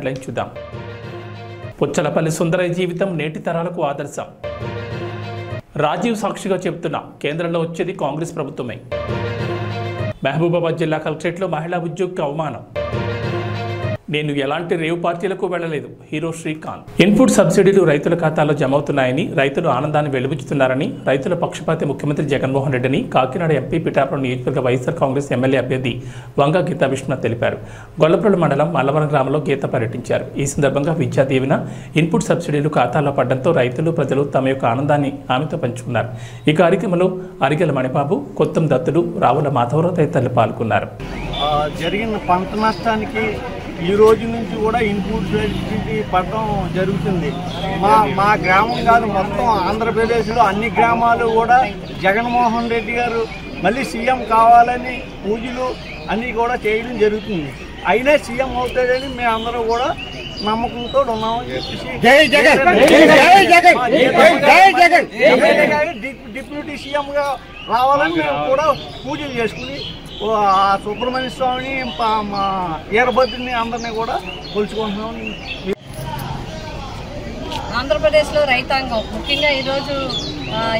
Headline చూద్దాం. పుచ్చలపల్లి సుందరయ్య జీవితం నేటి తరాలకు ఆదర్శం. రాజీవ్ సాక్షిగా చెబుతున్నా కేంద్రంలో వచ్చేది కాంగ్రెస్ ప్రభుత్వమే. మహబూబాబాద్ జిల్లా కలెక్టరేట్లో మహిళా ఉద్యోగికి అవమానం. నేను ఎలాంటి రేవు పార్టీలకు వెళ్లలేదు, హీరో శ్రీకాంత్. ఇన్పుట్ సబ్సిడీలు రైతుల ఖాతాల్లో జమ అవుతున్నాయని, రైతులు ఆనందాన్ని వెలుబుచ్చుతున్నారని రైతుల పక్షపాతి ముఖ్యమంత్రి జగన్మోహన్ రెడ్డిని కాకినాడ ఎంపీ పిఠాపురం నియోజకవర్గ వైఎస్ఆర్ కాంగ్రెస్ ఎమ్మెల్యే అభ్యర్థి వంగ గీతా విశ్వనాథ్ తెలిపారు. గొల్లప్రోలు మండలం మల్లవరం గ్రామంలో గీత పర్యటించారు. ఈ సందర్భంగా విద్యా దీవెన, ఇన్పుట్ సబ్సిడీలు ఖాతాల్లో పడడంతో రైతులు, ప్రజలు తమ యొక్క ఆనందాన్ని ఆమెతో పంచుకున్నారు. ఈ కార్యక్రమంలో అరిగెల మణిబాబు, కొత్తం దత్తుడు, రావుల మాధవరావు తదితరులు పాల్గొన్నారు. జరిగిన పంట నష్టానికి ఈ రోజు నుంచి కూడా ఇన్పుట్ సబ్సిడీ పడడం జరుగుతుంది. మా గ్రామం కాదు, మొత్తం ఆంధ్రప్రదేశ్లో అన్ని గ్రామాలు కూడా జగన్మోహన్ రెడ్డి గారు మళ్ళీ సీఎం కావాలని పూజలు అన్నీ కూడా చేయడం జరుగుతుంది. అయినా సీఎం అవుతాడని మేమందరూ కూడా నమ్మకంతో ఉన్నామని చెప్పేసి డిప్యూటీ సీఎంగా రావాలని మేము కూడా పూజలు చేసుకుని సుబ్రహ్మణ్య స్వామిని, మా ఈరభద్రుని అందరినీ కూడా కొలుచుకుంటున్నాం. ఆంధ్రప్రదేశ్లో రైతాంగం ముఖ్యంగా ఈరోజు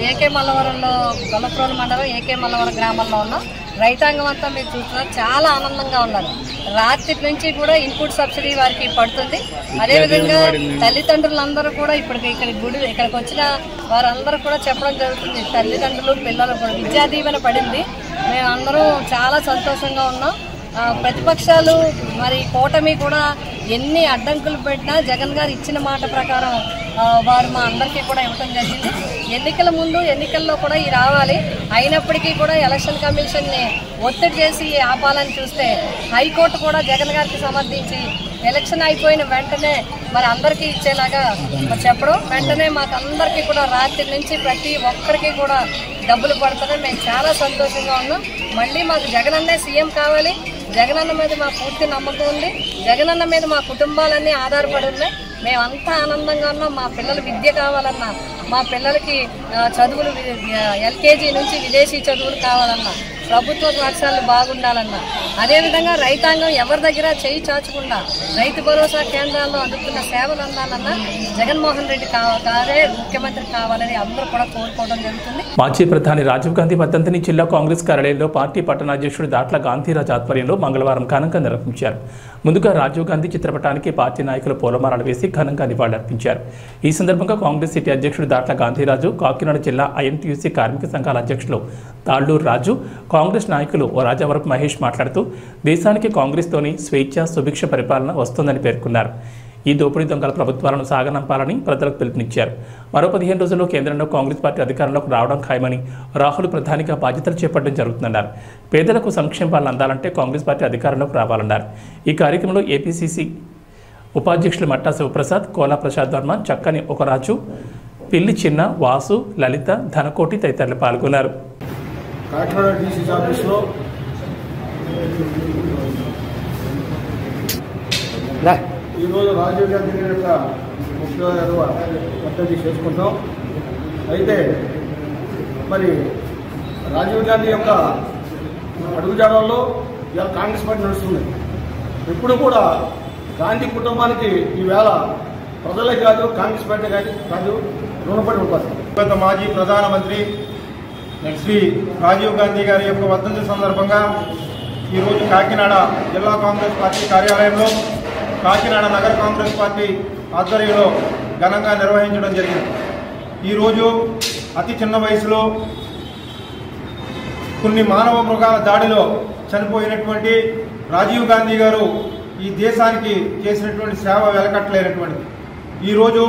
ఏకే మల్లవరంలో, గొల్లప్రోలు మండలం ఏకే మల్లవరం గ్రామంలో ఉన్న రైతాంగం అంతా మీరు చూస్తున్నారు, చాలా ఆనందంగా ఉన్నారు. రాత్రి నుంచి కూడా ఇన్పుట్ సబ్సిడీ వారికి పడుతుంది. అదేవిధంగా తల్లిదండ్రులందరూ కూడా ఇక్కడికి వచ్చిన వారందరూ కూడా చెప్పడం జరుగుతుంది. తల్లిదండ్రులు, పిల్లలు కూడా విద్యా దీవెన పడింది. మేమందరం చాలా సంతోషంగా ఉన్నాం. ప్రతిపక్షాలు మరి కూటమి కూడా ఎన్ని అడ్డంకులు పెట్టినా జగన్ గారు ఇచ్చిన మాట ప్రకారం వారు మా అందరికీ కూడా ఇవ్వడం జరిగింది. ఎన్నికల ముందు, ఎన్నికల్లో కూడా ఈ రావాలి. అయినప్పటికీ కూడా ఎలక్షన్ కమిషన్ని ఒత్తిడి చేసి ఆపాలని చూస్తే హైకోర్టు కూడా జగన్ గారికి సమర్థించి ఎలక్షన్ అయిపోయిన వెంటనే మరి అందరికీ ఇచ్చేలాగా చెప్పడం, వెంటనే మాకు అందరికీ కూడా రాత్రి నుంచి ప్రతి ఒక్కరికి కూడా డబ్బులు పడుతున్నాయి. మేము చాలా సంతోషంగా ఉన్నాం. మళ్ళీ మాకు జగనన్నే సీఎం కావాలి. జగనన్న మీద మా పూర్తి నమ్మకం ఉంది. జగనన్న మీద మా కుటుంబాలన్నీ ఆధారపడి ఉన్నాయి. మేమంతా ఆనందంగా ఉన్నాం. మా పిల్లలు విద్య కావాలన్నా, మా పిల్లలకి చదువులు ఎల్కేజీ నుంచి విదేశీ చదువులు కావాలన్నా, ప్రభుత్వ పాఠశాలలు బాగుండాలన్నా, అదేవిధంగా రైతాంగం ఎవరి దగ్గర చేయి చాచకుండా రైతు భరోసా కేంద్రాల్లో అందుతున్న సేవలు అందాలన్నా జగన్మోహన్ రెడ్డి గారే ముఖ్యమంత్రి కావాలని అందరూ కూడా కోరుకోవడం జరుగుతుంది. మాజీ ప్రధాని రాజీవ్ గాంధీ వర్ధంతిని జిల్లా కాంగ్రెస్ కార్యాలయంలో పార్టీ పట్టణాధ్యక్షుడు దాట్ల గాంధీరాజ్ ఆధ్వర్యంలో మంగళవారం ఘనంగా నిర్వహించారు. ముందుగా రాజీవ్ గాంధీ చిత్రపటానికి పార్టీ నాయకులు పూలమాలలు వేసి ఘనంగా నివాళులర్పించారు. ఈ సందర్భంగా కాంగ్రెస్ సిటీ అధ్యక్షుడు దాట్ల గాంధీరాజు, కాకినాడ జిల్లా ఐఎన్టీయూసీ కార్మిక సంఘాల అధ్యక్షులు తాళ్లూరు రాజు, కాంగ్రెస్ నాయకులు రాజవరపు మహేష్ మాట్లాడుతూ దేశానికి కాంగ్రెస్తోని స్వేచ్ఛ, సుభిక్ష పరిపాలన వస్తుందని పేర్కొన్నారు. ఈ దోపిడీ దొంగల ప్రభుత్వాలను సాగనంపాలని ప్రజలకు పిలుపునిచ్చారు. మరో 15 రోజుల్లో కేంద్రంలో కాంగ్రెస్ పార్టీ అధికారంలోకి రావడం ఖాయమని, రాహుల్ ప్రధానిగా బాధ్యతలు చేపట్టడం జరుగుతుందన్నారు. పేదలకు సంక్షేమాలను అందాలంటే కాంగ్రెస్ పార్టీ అధికారంలోకి రావాలన్నారు. ఈ కార్యక్రమంలో ఏపీసీసీ ఉపాధ్యక్షులు మట్టా శివప్రసాద్, కోలా ప్రసాద్ వర్మ, చక్కని ఒకరాజు, పిల్లి చిన్న, వాసు, లలిత, ధనకోటి తదితరులు పాల్గొన్నారు. కాకినాడ డీసీసీ ఆఫీస్లో ఈరోజు రాజీవ్ గాంధీ గారి యొక్క 36వ వర్ధంతి చేసుకుంటాం. అయితే మరి రాజీవ్ గాంధీ యొక్క అడుగుజాడల్లో ఇవాళ కాంగ్రెస్ పార్టీ నడుస్తుంది. ఎప్పుడు కూడా గాంధీ కుటుంబానికి ఈవేళ ప్రజలే కాదు, కాంగ్రెస్ పార్టీ కాదు రుణపడి ఉంటారు. గత మాజీ ప్రధానమంత్రి శ్రీ రాజీవ్ గాంధీ గారి యొక్క వర్ధంతి సందర్భంగా ఈరోజు కాకినాడ జిల్లా కాంగ్రెస్ పార్టీ కార్యాలయంలో కాకినాడ నగర కాంగ్రెస్ పార్టీ ఆధ్వర్యంలో ఘనంగా నిర్వహించడం జరిగింది. ఈరోజు అతి చిన్న వయసులో కొన్ని మానవ మృగాల దాడిలో చనిపోయినటువంటి రాజీవ్ గాంధీ గారు ఈ దేశానికి చేసినటువంటి సేవ వెలకట్టలేనటువంటిది. ఈరోజు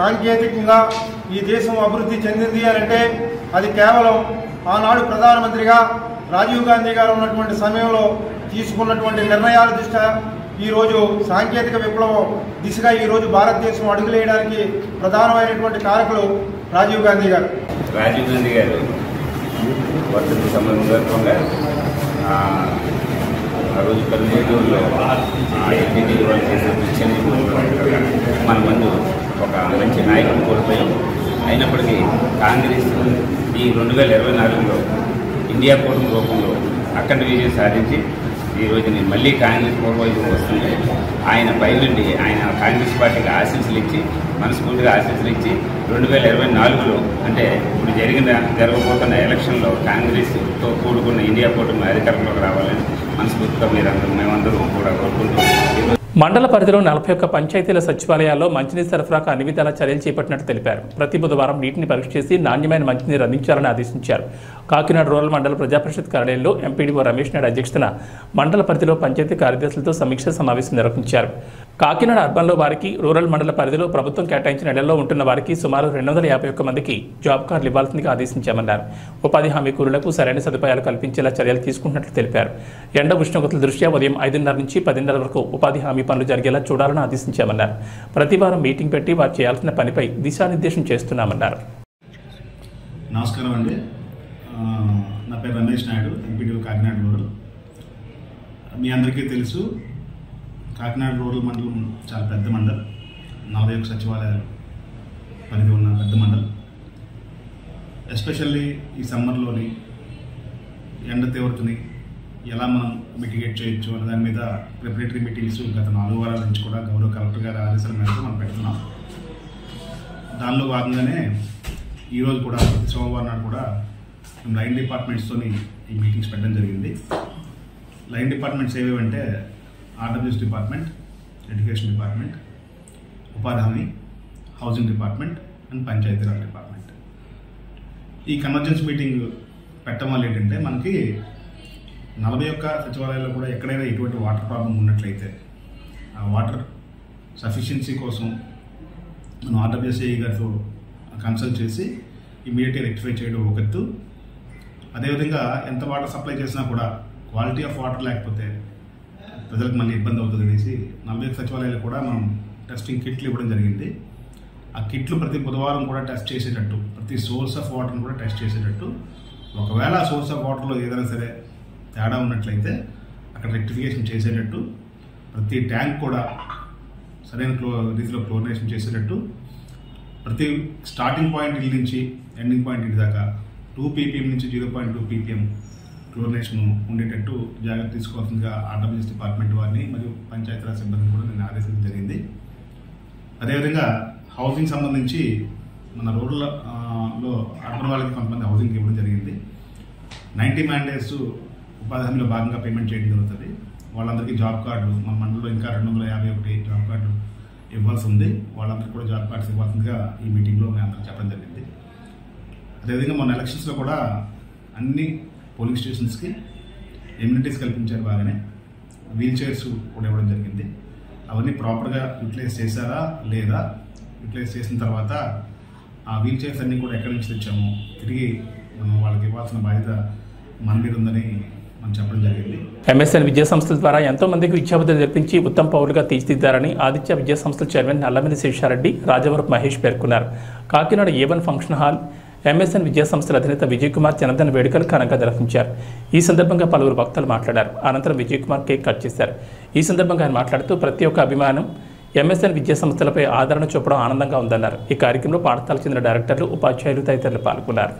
సాంకేతికంగా ఈ దేశం అభివృద్ధి చెందింది అంటే అది కేవలం ఆనాడు ప్రధానమంత్రిగా రాజీవ్ గాంధీ గారు ఉన్నటువంటి సమయంలో తీసుకున్నటువంటి నిర్ణయాల దృష్ట్యా ఈరోజు సాంకేతిక విప్లవం దిశగా ఈరోజు భారతదేశం అడుగులేయడానికి ప్రధానమైనటువంటి కారకులు రాజీవ్ గాంధీ గారు. రాజీవ్ గాంధీ గారు వర్ధంతి సందర్భంగా ఆ రోజు పల్లెటూరులో ఎన్టీటీ వాళ్ళు చేసిన పిచ్చని మన ముందు ఒక మంచి నాయకుడు కోల్పోయాం. అయినప్పటికీ కాంగ్రెస్ ఈ 2024లో ఇండియా కూటమి రూపంలో అఖండ విజయం సాధించి ఈరోజు నేను మళ్ళీ కాంగ్రెస్ పూర్వవైపు వస్తుంది. ఆయన పైనుండి ఆయన కాంగ్రెస్ పార్టీకి ఆశీస్సులు ఇచ్చి మనస్ఫూర్తిగా ఆశీస్సులు ఇచ్చి 2024లో అంటే ఇప్పుడు జరగబోతున్న ఎలక్షన్లో కాంగ్రెస్తో కూడుకున్న ఇండియా కూటమి అధికారంలోకి రావాలని మనస్ఫూర్తిగా మేమందరూ కూడా కోరుకుంటున్నాం. మండల పరిధిలో 41 పంచాయతీల సచివాలయాల్లో మంచినీటి సరఫరాకు అన్ని విధాల చర్యలు చేపట్టినట్టు తెలిపారు. ప్రతి బుధవారం నీటిని పరీక్ష చేసి నాణ్యమైన మంచినీరు అందించాలని ఆదేశించారు. కాకినాడ రూరల్ మండల ప్రజాపరిషత్ కార్యాలయంలో ఎంపీడీఓ రమేష్ నాయుడు అధ్యక్షతన మండల పరిధిలో పంచాయతీ కార్యదర్శులతో సమీక్ష సమావేశం నిర్వహించారు. కాకినాడ అర్బన్లో వారికి, రూరల్ మండల పరిధిలో ప్రభుత్వం కేటాయించిన ఇళ్లలో ఉంటున్న వారికి సుమారు 251 మందికి జాబ్ కార్డులు ఇవ్వాల్సిందిగా ఆదేశించామన్నారు. ఉపాధి హామీ కూలీలకు సరైన సదుపాయాలు కల్పించేలా చర్యలు తీసుకుంటున్నట్లు తెలిపారు. ఎండ ఉష్ణోగ్రతల దృష్ట్యా ఉదయం 5:30 నుంచి 10:30 వరకు ఉపాధి హామీ పనులు జరిగేలా చూడాలని ఆదేశించామన్నారు. ప్రతివారం మీటింగ్ పెట్టి వారు చేయాల్సిన పనిపై దిశానిర్దేశం చేస్తున్నామన్నారు. నమస్కారం అండి. నా పేరు రమేష్ నాయుడు, ఎంపీడీఓ కాకినాడ రూరల్. మీ అందరికీ తెలుసు, కాకినాడ రూరల్ మండలం చాలా పెద్ద మండలం. 41 సచివాలయాలు పరిధి ఉన్న పెద్ద మండలం. ఎస్పెషల్లీ ఈ సమ్మర్లోని ఎండ తీవ్రతని ఎలా మనం మిటిగేట్ చేయొచ్చు అనే దాని మీద ప్రిపరేటరీ మీటింగ్స్ గత 4 వారాల నుంచి కూడా గౌరవ కలెక్టర్ గారి ఆదేశాల మేరకు మనం పెడుతున్నాం. దానిలో భాగంగానే ఈరోజు కూడా సోమవారం నాడు కూడా మేము లైన్ డిపార్ట్మెంట్స్తోని ఈ మీటింగ్స్ పెట్టడం జరిగింది. లైన్ డిపార్ట్మెంట్స్ ఏవేవంటే ఆర్డబ్ల్యూఎస్ డిపార్ట్మెంట్, ఎడ్యుకేషన్ డిపార్ట్మెంట్, ఉపాధి హామీ, housing department and Panchayati Raj department. ఈ కన్వర్జెన్స్ మీటింగ్ పెట్టడం వల్ల ఏంటంటే మనకి 41 సచివాలయాల్లో కూడా ఎక్కడైనా ఎటువంటి వాటర్ ప్రాబ్లం ఉన్నట్లయితే ఆ వాటర్ సఫిషియన్సీ కోసం మనం ఆర్డబ్ల్యూఎస్ఏ గారితో కన్సల్ట్ చేసి ఇమీడియట్గా రెక్టిఫై చేయడం ఒక ఎత్తు. అదేవిధంగా ఎంత వాటర్ సప్లై చేసినా కూడా క్వాలిటీ ఆఫ్ వాటర్ లేకపోతే ప్రజలకు మళ్ళీ ఇబ్బంది అవుతుంది అనేసి 41 సచివాలయాలు కూడా మనం టెస్టింగ్ కిట్లు ఇవ్వడం జరిగింది. ఆ కిట్లు ప్రతి బుధవారం కూడా టెస్ట్ చేసేటట్టు, ప్రతి సోర్స్ ఆఫ్ వాటర్ని కూడా టెస్ట్ చేసేటట్టు, ఒకవేళ ఆ సోర్స్ ఆఫ్ వాటర్లో ఏదైనా సరే తేడా ఉన్నట్లయితే అక్కడ రెక్టిఫికేషన్ చేసేటట్టు, ప్రతి ట్యాంక్ కూడా సరైన రీతిలో క్లోరినేషన్ చేసేటట్టు, ప్రతి స్టార్టింగ్ పాయింట్ ఇల్లు నుంచి ఎండింగ్ పాయింట్ ఇంటి దాకా 2 ppm నుంచి 0.2 ppm క్లోరినేషన్ ఉండేటట్టు జాగ్రత్త తీసుకోవాల్సిందిగా ఆర్డబ్ల్యూఎస్ డిపార్ట్మెంట్ వారిని మరియు పంచాయతీరాజ్ సిబ్బందిని కూడా నేను ఆదేశించడం జరిగింది. అదేవిధంగా హౌసింగ్ సంబంధించి మన రూరల్లో అర్బన్ వాళ్ళకి కొంతమంది హౌసింగ్ ఇవ్వడం జరిగింది. 90 మ్యాండేట్స్ ఉపాధి హామీలో భాగంగా పేమెంట్ చేయడం జరుగుతుంది. వాళ్ళందరికీ జాబ్ కార్డులు మన మండలంలో ఇంకా 251 జాబ్ కార్డులు ఇవ్వాల్సి ఉంది. వాళ్ళందరికీ కూడా జాబ్ కార్డ్స్ ఇవ్వాల్సిందిగా ఈ మీటింగ్లో మేము అందరూ చెప్పడం జరిగింది. అదేవిధంగా మొన్న ఎలక్షన్స్లో కూడా అన్ని పోలింగ్ స్టేషన్స్కి ఎమ్యూనిటీస్ కల్పించారు. బాగానే వీల్ చైర్స్ కూడా ఇవ్వడం జరిగింది. అవన్నీ ప్రాపర్గా యూటిలైజ్ చేశారా లేదా, యూటిలైజ్ చేసిన తర్వాత ఆ వీల్ చైర్స్ అన్నీ కూడా ఎక్కడి నుంచి తెచ్చామో తిరిగి మనం వాళ్ళకి ఇవ్వాల్సిన బాధ్యత మన మీద ఉందని మనం చెప్పడం జరిగింది. ఎంఎస్ఎన్ విద్యా సంస్థల ద్వారా ఎంతో మందికి విద్యాబుద్ధులు నేర్పించి ఉత్తమ పౌరులుగా తీర్చిదిద్దారని ఆదిత్య విద్యా సంస్థల చైర్మన్ నల్లమిల్లి శేషారెడ్డి, రాజవరపు మహేష్ పేర్కొన్నారు. Kakinada A1 function hall MSN విద్యా సంస్థల అధినేత విజయ్ కుమార్ జన్మదిన వేడుకలు ఘనంగా నిర్వహించారు. ఈ సందర్భంగా పలువురు వక్తలు మాట్లాడారు. అనంతరం విజయ్ కుమార్ కేక్ కట్ చేశారు. ఈ సందర్భంగా ఆయన మాట్లాడుతూ ప్రతి ఒక్క అభిమానం ఎంఎస్ఎన్ విద్యా సంస్థలపై ఆదరణ చూపడం ఆనందంగా ఉందన్నారు. ఈ కార్యక్రమంలో పాఠశాలకు చెందిన డైరెక్టర్లు, ఉపాధ్యాయులు తదితరులు పాల్గొన్నారు.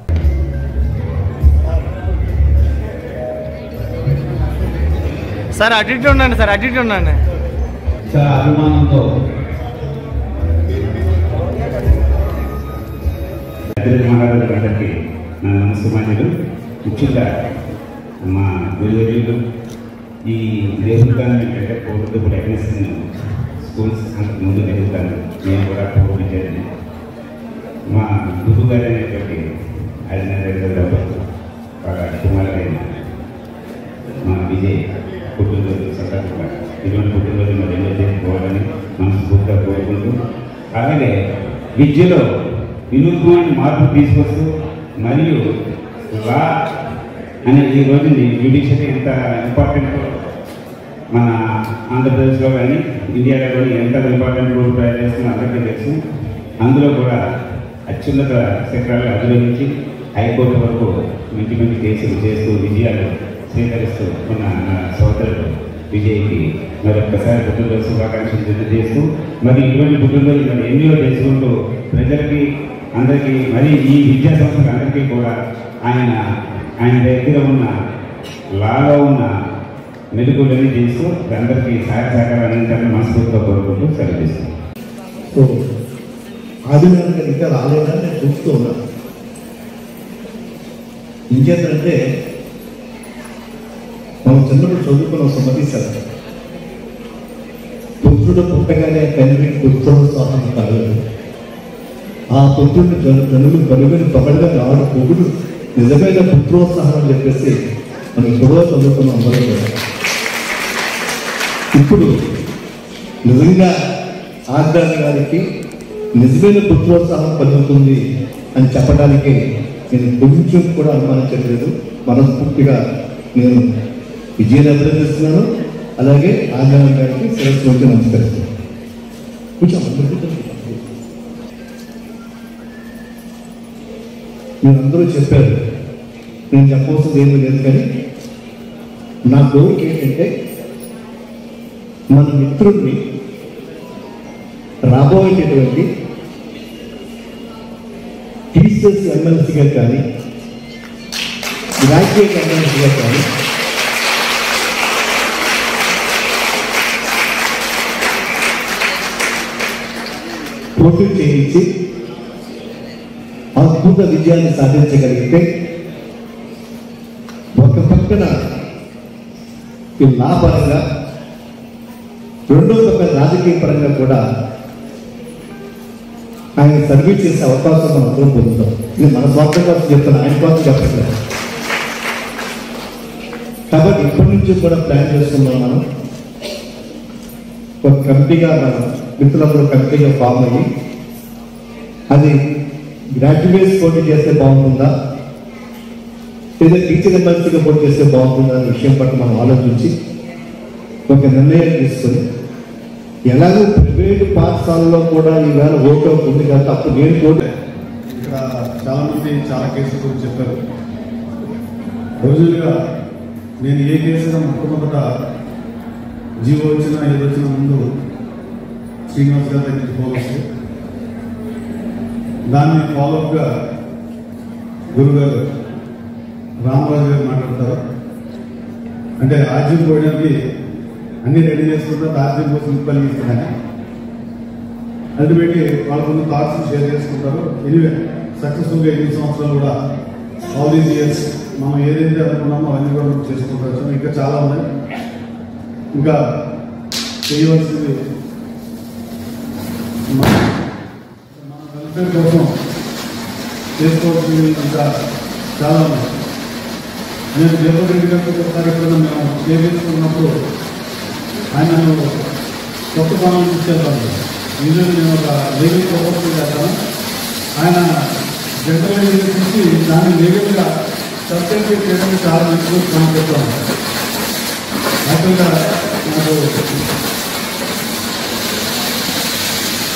సార్ అటు ఉండండి, సార్ అటు ఉండండి. చాలా అభిమానంతో మహారాజులందరికీ నా నమస్కారాలు. ముఖ్యంగా మా గురువులు ఈ నేర్పుతాను ఏంటంటే పూర్వపు ఎంఎస్ఎన్ స్కూల్స్ అంతకు ముందు నేర్పుతాను. నేను కూడా పూర్వ విద్యార్థిని. మా గురువు గారు అనేటువంటి ఆయన బాగా కుమారుడైన మా విజయ్ పుట్టినరోజు సందర్భంగా ఇటువంటి పుట్టినరోజు మరి ఎన్నో చేసుకోవాలని మనస్ఫూర్తిగా కోరుకుంటూ, అలాగే విద్యలో వినూత్నమైన మార్పు తీసుకొస్తూ మరియు లా అనే ఈ రోజుని జ్యుడిషియరీ ఎంత ఇంపార్టెంట్ మన ఆంధ్రప్రదేశ్లో కానీ ఇండియాలో కానీ ఎంత ఇంపార్టెంట్ రోల్ ప్లే చేస్తుందో అందరికీ తెలుసు. అందులో కూడా అత్యున్నత శిఖరాలు అధిరోహించి హైకోర్టు వరకు మంచి మంచి కేసులు చేస్తూ విజయాలు స్వీకరిస్తూ ఉన్న నా సోదరుడు విజయ్కి మరొక్కసారి పుట్టినరోజు శుభాకాంక్షలు తెలియజేస్తూ, మరి ఇటువంటి పుట్టినరోజు మరి ఎన్నో చేసుకుంటూ ప్రజలకి అందరికీ మరి ఈ విద్యా సంస్థలు అందరికీ కూడా ఆయన దగ్గర ఉన్న లాలో ఉన్న మెలుగులని చేస్తూ అందరికీ సహాయ సహకారం అందించాలని మనస్ఫూర్తిగా కోరుకుంటూ సెలవు చేస్తాను. సో ఆదినారాయణ ఇంకా రాలేదని నేను చూస్తూ ఉన్నాను. ఇంకేంటంటే మనం చిన్నప్పుడు చదువుకున్న సుమతి సార్, పుత్రుడు పుట్టగానే తండ్రి పుత్రోత్సాహం కలగదు, ఆ పుత్రుడిని జనులు కనుగొని పొగడగా రావడం పొగుడు నిజమైన పుత్రోత్సాహం అని చెప్పేసి మనం ఎప్పుడో చదువుకున్నాం అందరూ కూడా. ఇప్పుడు నిజంగా ఆగ్రాని గారికి నిజమైన పుత్రోత్సాహం కలుగుతుంది అని చెప్పడానికి నేను కొంచెం కూడా అనుమానించలేదు. మనస్ఫూర్తిగా నేను విజయాన్ని అభినందిస్తున్నాను. అలాగే ఆగ్రాని గారికి శిరస్సు వచ్చి నమస్కరిస్తున్నాను. మీరందరూ చెప్పారు, నేను చెప్పవలసింది ఏమీ లేదు. కానీ నా కోరిక ఏంటంటే మన మిత్రుడిని రాబోయేటటువంటి టీచర్స్ ఎమ్మెల్సీగా కానీ గ్రాడ్యుయేట్ ఎమ్మెల్సీగా కానీ పోటీ చేయించి అద్భుత విజయాన్ని సాధించగలిగితే ఒక పక్కన ఈ లాభంగా రెండో పక్క రాజకీయ పరంగా కూడా ఆయన సర్వీస్ చేసే అవకాశం మనం అందరం పొందుతాం. ఇది మన స్వార్థం కోసం చెప్తాను, ఆయన కోసం చెప్పట్లేదు. కాబట్టి ఇప్పటి నుంచి కూడా ప్లాన్ చేసుకున్నాం. మనం ఒక కమిటీగా మనం మిత్రులందరూ కమిటీగా ఫామ్ అయ్యి అది గ్రాడ్యుయేట్స్ పోటీ చేస్తే బాగుంటుందా లేదా టీచర్ ఎమ్మెల్సీగా పోటీ చేస్తే బాగుంటుందా అనే విషయం పట్ల మనం ఆలోచించి ఒక నిర్ణయం తీసుకొని, ఎలాగో ప్రైవేటు పాఠశాలలో కూడా ఈవేళ ఓటు ఉంది కాబట్టి అప్పుడు నేను కూడా ఇక్కడ చాలామంది చాలా కేసుల గురించి చెప్పారు. రోజులుగా నేను ఏ కేసుగా మొట్టమొదట జీవో వచ్చినా ఏది వచ్చినా ముందు శ్రీనివాస్ గారి దగ్గరికి పోవచ్చు. దాన్ని ఫాలోఅప్గా గురుగారు రామరాజు గారు మాట్లాడతారు. అంటే రాజ్యం పోయడానికి అన్ని రెడీ చేసుకుంటారు, రాజ్యం కోసం కలిగిస్తున్నాయి అల్టిమేట్లీ వాళ్ళ ముందు థాట్స్ షేర్ చేసుకుంటారు. ఎనివే సక్సెస్ఫుల్గా 8 సంవత్సరాలు కూడా ఆల్ దీస్ ఇయర్స్ మనం ఏదైతే అనుకున్నామో అవన్నీ కూడా చేసుకుంటారు. ఇంకా చాలా ఉన్నాయి, ఇంకా చేయవలసింది మన వెల్ఫేర్ కోసం చేసుకోవాల్సింది ఇంకా చాలా ఉన్నాయి. నేను జగన్ రెడ్డి గారితో ఒకసారి ఎప్పుడైనా మేము చేసుకున్నప్పుడు ఆయన కొత్త పనులు తీసుకెళ్తాను. ఈరోజు నేను ఒక లీగల్ ప్రపోజల్ చేస్తాను. ఆయన జనరల్ లీగల్ నుంచి దాన్ని లీగల్గా సబ్స్టెన్షియేట్ చేయడానికి చాలా మంచి పని చెప్తాను. యాక్చువల్గా నాకు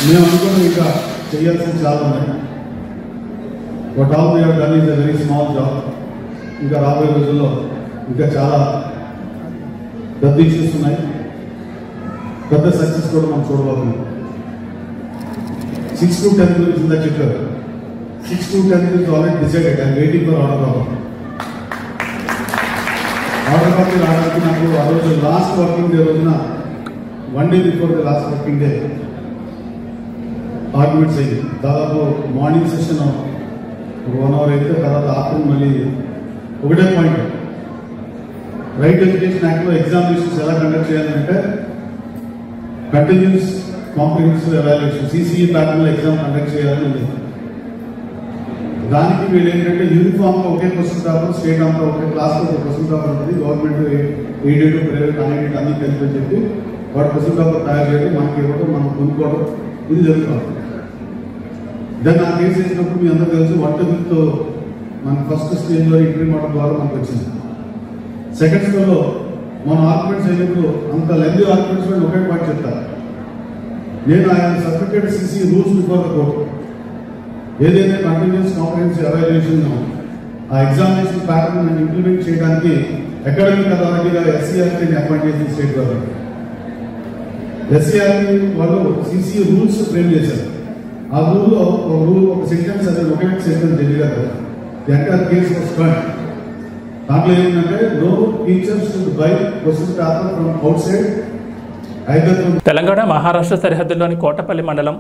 మేము అనుకున్న ఇంకా చేయాల్సింది చాలా ఉన్నాయి. What all we have done is a very small job. ఇంకా రాబోయే రోజుల్లో ఇంకా చాలా పెద్ద ఇష్యూస్ ఉన్నాయి, పెద్ద సక్సెస్ కూడా మనం చూడబోతున్నాం. 6 to 10 గురించి ఇందా చెప్పారు. 6 to 10 is already decided. I am waiting for order copy. Order copy రావడానికి నాకు ఆ రోజు లాస్ట్ వర్కింగ్ డే రోజున 1 day before the last working day arguments అయ్యి దాదాపు మార్నింగ్ సెషన్ 1 hour అయితే తర్వాత ఆఫ్టర్నూన్ మళ్ళీ ఒకటే పాయింట్, రైట్ ఎడ్యుకేషన్ యాక్ట్లో ఎగ్జామినేషన్స్ ఎలా కండక్ట్ చేయాలంటే కంటిన్యూస్ కాంప్రిహెన్సివ్ ఎవాల్యుయేషన్ CCE ప్యాటర్న్లో ఎగ్జామ్ కండక్ట్ చేయాలని ఉంది. దానికి వీళ్ళు ఏంటంటే యూనిఫామ్గా ఒకే క్వశ్చన్ పేపర్, స్టేట్ అంతా ఒకే క్లాస్లో ఒక క్వశ్చన్ పేపర్ ఉంటుంది. గవర్నమెంట్ ఎయిడెడ్, ప్రైవేట్, అన్ఎయిడెడ్ అన్ని కలిపి చెప్పి వాడు క్వశ్చన్ పేపర్ తయారు చేయడం, మనకి ఇవ్వడం, మనం కొనుక్కోవడం, ఇది జరుగుతుంది. దాన్ని ఆ కేసు వేసినప్పుడు మీ అందరూ తెలుసు వట్టతో మన ఫస్ట్ స్టేజ్లో ఇంటర్వ్యూ మోడల్ ద్వారా మనకు వచ్చింది. సెకండ్ స్టేజ్లో మన ఆర్గ్యుమెంట్స్ అయినప్పుడు అంత లెంది ఆర్గ్యుమెంట్స్ ఒకే పాయింట్ చెప్తారు. నేను ఆయన submitted CCE rules before the court. ఏదైతే కంటిన్యూస్ కాంప్రిహెన్సివ్ ఎవాల్యుయేషన్ ఆ ఎగ్జామినేషన్ ప్యాటర్న్ ఇంప్లిమెంట్ చేయడానికి అకాడమిక్ అథారిటీగా SCRTని అపాయింట్ చేసిన స్టేట్ గవర్నమెంట్. SCRT వాళ్ళు CCE రూల్స్ ఫ్రేమ్ చేశారు. ఆ రూల్లో ఒక సెంటెన్స్ అనేది ఒకే సెంటెన్స్ ఢిల్లీగా the entire case was burn. దాంట్లో ఏంటంటే no teachers buy question paper from outside either. Telangana Maharashtra సరిహద్దుల్లోని కోటపల్లి మండలం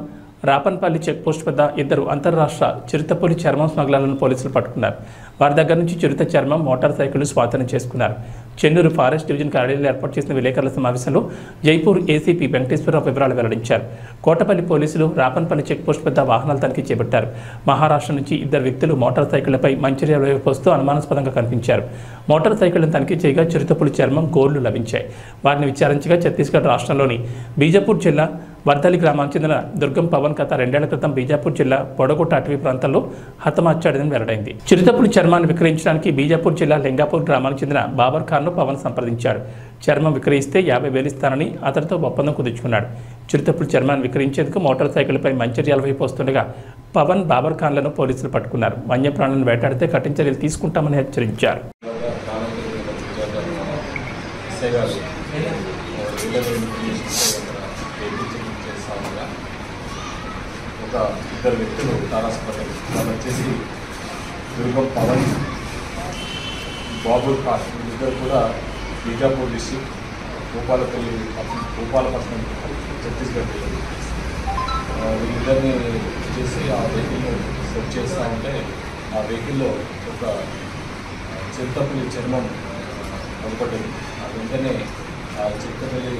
రాపన్పల్లి చెక్పోస్ట్ వద్ద ఇద్దరు అంతర్రాష్ట్ర చిరుతపులి చర్మం స్మగ్లర్లను పోలీసులు పట్టుకున్నారు. వారి దగ్గర నుంచి చిరుత చర్మం, మోటార్ సైకిల్ స్వాధీనం చేసుకున్నారు. చెన్నూరు ఫారెస్ట్ డివిజన్ కార్యాలయంలో ఏర్పాటు చేసిన విలేకరుల సమావేశంలో జైపూర్ ఏసీపీ వెంకటేశ్వరరావు వివరాలు వెల్లడించారు. కోటపల్లి పోలీసులు రాపన్పల్లి చెక్పోస్ట్ వద్ద వాహనాలు తనిఖీ చేపట్టారు. మహారాష్ట్ర నుంచి ఇద్దరు వ్యక్తులు మోటార్ సైకిళ్లపై మంచిర్యాల వైపు వస్తూ అనుమానాస్పదంగా కనిపించారు. మోటార్ సైకిళ్లను తనిఖీ చేయగా చిరుతపులి చర్మం, గోళ్లు లభించాయి. వారిని విచారించగా ఛత్తీస్గఢ్ రాష్ట్రంలోని బీజాపూర్ జిల్లా వర్దలి గ్రామానికి చెందిన దుర్గం పవన్ గత 2 ఏళ్ల క్రితం బీజాపూర్ జిల్లా పొడగొట్ట అటవీ ప్రాంతంలో హతమార్చాడని వెల్లడైంది. చిరుతపులి చర్మాన్ని విక్రయించడానికి బీజాపూర్ జిల్లా లింగాపూర్ గ్రామానికి చెందిన బాబర్ ఖాన్ను పవన్ సంప్రదించాడు. చర్మం విక్రయిస్తే 50,000 ఇస్తానని అతనితో ఒప్పందం కుదుర్చుకున్నాడు. చిరుతపులి చర్మాన్ని విక్రయించేందుకు మోటార్ సైకిల్పై మంచిర్యాల వైపు వస్తుండగా పవన్, బాబర్ ఖాన్లను పోలీసులు పట్టుకున్నారు. వన్యప్రాణులను వేటాడితే కఠిన చర్యలు తీసుకుంటామని హెచ్చరించారు. ఒక ఇద్దరు వ్యక్తులు తారాసుపడ్డారు. వాళ్ళు వచ్చేసి దుర్గం పవన్, బాబుల్ ఖాన్, ఇద్దరు కూడా బీజాపూర్ డిస్ట్రిక్ట్ భూపాలపట్నం ఛత్తీస్గఢ్ వెళ్ళారు. వీళ్ళిద్దరిని చేసి ఆ వెహికల్ను సెర్చ్ చేస్తూ ఉంటే ఆ వెహికల్లో ఒక చిరుతపులి చర్మం కనపడ్డది. ఆ వెంటనే ఆ చిరుతపులి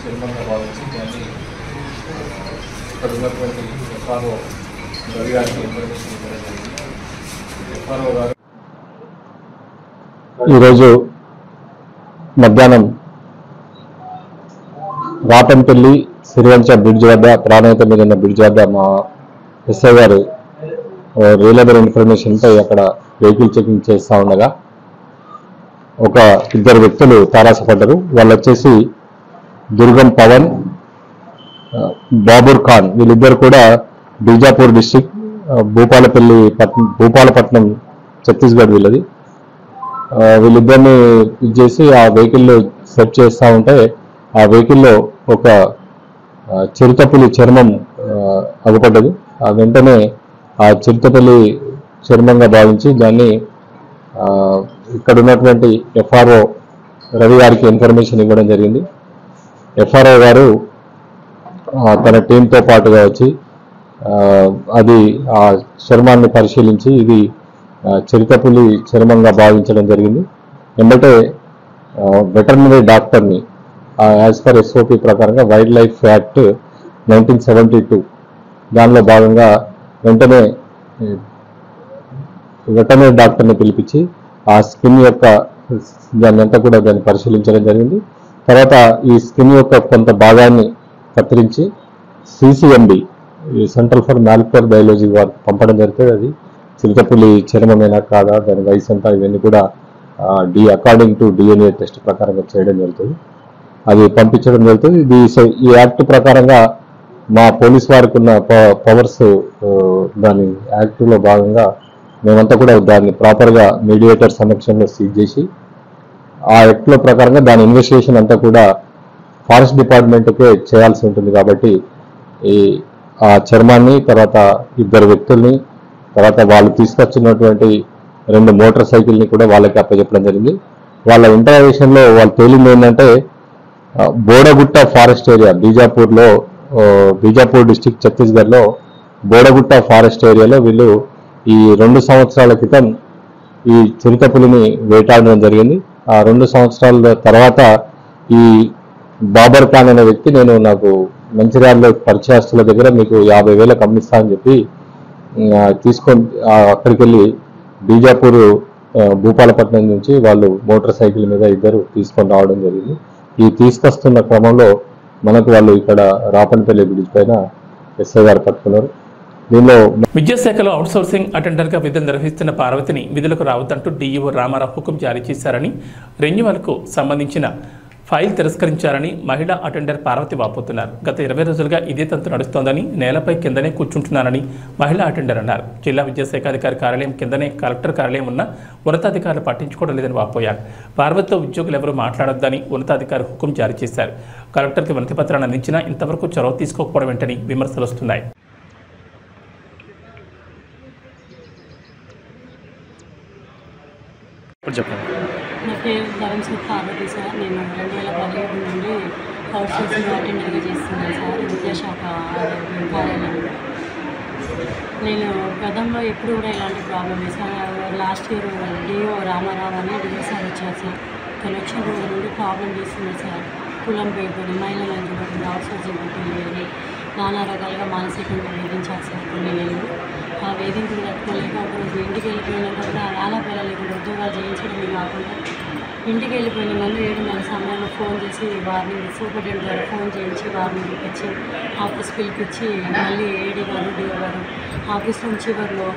చర్మంగా భావించి దాన్ని ఇక్కడ ఉన్నటువంటి ఎఫ్ఆర్ఓ రవి గారికి ఇన్ఫర్మేషన్ ఇవ్వడం జరిగింది. ఎఫ్ఆర్ఓ గారు ఈరోజు మధ్యాహ్నం రాపన్పల్లి సిరివంచ బ్రిడ్జ్ వద్ద, ప్రాణాయిత మీద ఉన్న బ్రిడ్జ్ వద్ద మా ఎస్ఐ గారు రియలబుల్ ఇన్ఫర్మేషన్పై అక్కడ వెహికల్ చెకింగ్ చేస్తూ ఉండగా ఒక ఇద్దరు వ్యక్తులు తారాసపడ్డారు. వాళ్ళు వచ్చేసి దుర్గం పవన్, బాబుర్ ఖాన్. వీళ్ళిద్దరు కూడా బీజాపూర్ డిస్ట్రిక్ట్ భూపాలపట్నం ఛత్తీస్గఢ్ వీళ్ళది. వీళ్ళిద్దరిని చేసి ఆ వెహికల్లో సెర్చ్ చేస్తూ ఉంటే ఆ వెహికల్లో ఒక చిరుతపులి చర్మం అగుపడ్డది. ఆ వెంటనే ఆ చిరుతపులి చర్మంగా భావించి దాన్ని ఇక్కడ ఉన్నటువంటి ఎఫ్ఆర్ఓ రవి గారికి ఇన్ఫర్మేషన్ ఇవ్వడం జరిగింది. ఎఫ్ఆర్ఓ గారు తన టీంతో పాటుగా వచ్చి అది ఆ చర్మాన్ని పరిశీలించి ఇది చిరుతపులి చర్మంగా భావించడం జరిగింది. ఎందుకంటే వెటర్నరీ డాక్టర్ని యాజ్ పర్ ఎస్ఓపి ప్రకారంగా వైల్డ్ లైఫ్ యాక్ట్ 1972 దానిలో భాగంగా వెంటనే వెటర్నరీ డాక్టర్ని పిలిపించి ఆ స్కిన్ యొక్క దాన్ని అంతా కూడా దాన్ని పరిశీలించడం జరిగింది. తర్వాత ఈ స్కిన్ యొక్క కొంత భాగాన్ని కత్తిరించి CCMB, central for molecular biology వారికి పంపడం జరుగుతుంది. అది చిరుతపులి చర్మమేనా కాదా, దాని వయసు అంతా, ఇవన్నీ కూడా అకార్డింగ్ టు డిఎన్ఏ టెస్ట్ ప్రకారంగా చేయడం జరుగుతుంది. అది పంపించడం జరుగుతుంది. ఈ యాక్ట్ ప్రకారంగా మా పోలీస్ వారికి ఉన్న పవర్స్, దాని యాక్ట్లో భాగంగా మేమంతా కూడా దాన్ని ప్రాపర్గా మీడియేటర్ సమక్షంలో సీజ్ చేసి ఆ యాక్ట్లో ప్రకారంగా దాని ఇన్వెస్టిగేషన్ అంతా కూడా ఫారెస్ట్ డిపార్ట్మెంట్కే చేయాల్సి ఉంటుంది. కాబట్టి ఆ చర్మాన్ని, తర్వాత ఇద్దరు వ్యక్తుల్ని, తర్వాత వాళ్ళు తీసుకొచ్చినటువంటి 2 మోటార్ సైకిల్ని కూడా వాళ్ళకి అప్పచెప్పడం జరిగింది. వాళ్ళ ఇంటరాగేషన్లో వాళ్ళు తేలింది ఏంటంటే Bodagutta forest area Bijapur district ఛత్తీస్గఢ్లో బోడగుట్ట ఫారెస్ట్ ఏరియాలో వీళ్ళు ఈ 2 సంవత్సరాల క్రితం ఈ చిరుతపులిని వేటాడడం జరిగింది. ఆ 2 సంవత్సరాల తర్వాత ఈ బాబర్ ఖాన్ అనే వ్యక్తి, నాకు మంచిర్యాలలో పరిచయస్తుల దగ్గర మీకు 50,000 అమ్మిస్తా అని చెప్పి తీసుకొని అక్కడికి వెళ్ళి బీజాపూర్ భూపాలపట్నం నుంచి వాళ్ళు మోటార్ సైకిల్ మీద ఇద్దరు తీసుకొని రావడం జరిగింది. ఈ తీసుకొస్తున్న క్రమంలో మనకు వాళ్ళు ఇక్కడ రాపన్పల్లి బ్రిడ్జ్ పైన ఎస్ఐ గారు పట్టుకున్నారు. దీనిలో విద్యాశాఖలో అవుట్సోర్సింగ్ అటెండర్గా విధులు నిర్వహిస్తున్న పార్వతిని విధులకు రావద్దంటూ డీఈఓ రామారావు హుకుం జారీ చేశారని, రెన్యువల్కు సంబంధించిన ఫైల్ తిరస్కరించారని మహిళా అటెండర్ పార్వతి వాపోతున్నారు. గత 20 రోజులుగా ఇదే తంతు నడుస్తోందని, నేలపై కిందనే కూర్చుంటున్నారని మహిళా అటెండర్ అన్నారు. జిల్లా విద్యాశాఖాధికారి కార్యాలయం కిందనే కలెక్టర్ కార్యాలయం ఉన్న ఉన్నతాధికారులు పట్టించుకోవడం లేదని వాపోయారు. పార్వతితో ఉద్యోగులు ఎవరూ మాట్లాడొద్దని ఉన్నతాధికారి హుకుం జారీ చేశారు. కలెక్టర్కి వినతి పత్రాన్ని అందించినా ఇంతవరకు చొరవ తీసుకోకపోవడం వెంటనే విమర్శలు వస్తున్నాయి. చెప్పండి. నా పేరు ధరంశెట్టి పార్వతి సార్. నేను 2017 నుండి హౌస్ సోర్సింగ్ అటెండర్గా చేస్తున్నాను సార్, విద్యాశాఖ కార్యాలయంలో. నేను గతంలో ఎప్పుడు కూడా ఇలాంటి ప్రాబ్లం లేదు sir. Last year DO Ramarao అని డిఓ సార్ వచ్చారు సార్. తను వచ్చిన రోజు నుండి ప్రాబ్లం చేస్తున్నారు సార్. కులం పేరుకొని మహిళలను చూడకుండా హౌస్ సోర్సింగ్ పెట్టింది, నానా రకాలుగా మానసికంగా వేధించారు సార్ కొన్ని నెలలు. ఆ వేధింపులు తట్టుకోలేక ఒకరోజు ఇంటికి వెళ్ళిపోయినాక కూడా అలా పిల్లలేకుండా ఉద్యోగాలు చేయించడమే కాకుండా ఇంటికి వెళ్ళిపోయిన నన్ను 7 సమయంలో ఫోన్ చేసి వారిని సూపరింటెండెంట్ గారు ఫోన్ చేయించి వారిని పిలిపించి ఆఫీస్ పిలిపించి మళ్ళీ ఏడీ గారు డిఓ గారు ఆఫీస్ నుంచి చివరిలో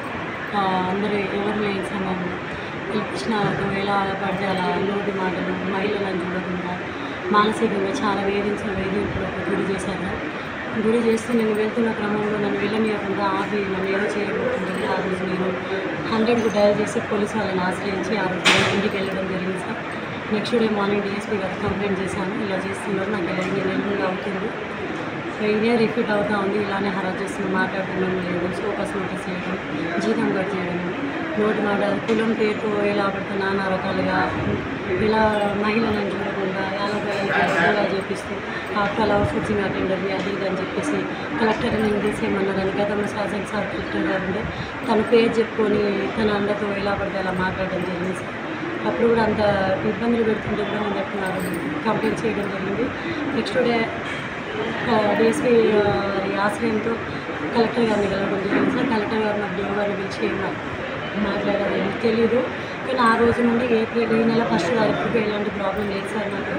అందరూ ఎవరు లేని సమయంలో పిలిపించిన ఎలా పడితే అలా నోటి మాటలు మహిళలను చూడకుండా మానసికంగా చాలా వేధింపులకు గురి చేశారు. గురి చేస్తూ నేను వెళ్తున్న క్రమంలో నన్ను వెళ్ళనీయకుండా ఆపి నన్ను ఏదో చేయబోతుంటుంది. ఆ రోజు నేను 100కు డయల్ చేసి పోలీసు వాళ్ళని ఆశ్రయించి ఆ రోజు ఇంటికి వెళ్ళడం జరిగింది sir. Next day morning DSP గారు కంప్లైంట్ చేశాను, ఇలా చేస్తున్నారు, నాకు ఇలా 2 నెలలు అవుతుంది, ఇదే రిపీట్ అవుతూ ఉంది, ఇలానే హరాజ్ చేస్తున్నాం, మాట్లాడడం లేదు, ఫోకస్ నోటీస్ చేయడం, జీతం కట్ చేయడం, నోటి మాట కులం పేరుతో ఎలా పడితే నానా రకాలుగా ఇలా మహిళలను చూడకుండా ఎలా చేపిస్తూ అక్కడ సూచింగ్ అటెండర్ని అది ఇది అని చెప్పేసి కలెక్టర్ నేను తీసేయమన్నారని గతంలో శాసన సార్ కలెక్టర్ గారు ఉంటే తన పేరు చెప్పుకొని తన అందరితో ఎలా పడితే అలా మాట్లాడడం జరిగింది సార్. అప్పుడు కూడా అంత ఇబ్బందులు పెడుతుంటే కూడా నేను చెప్తున్నారు కంప్లైంట్ చేయడం జరిగింది. నెక్స్ట్ డే డిఎస్పీ ఆశ్రయంతో కలెక్టర్ గారిని కలవడం జరిగింది సార్. కలెక్టర్ గారు నాకు డిఓ గారిని పిలిచి మాట్లాడాలని తెలియదు, కానీ ఆ రోజు నుండి ఏప్రిల్ ఈ నెల 1వ తారీఖుకి ఎలాంటి ప్రాబ్లం లేదు సార్ నాకు.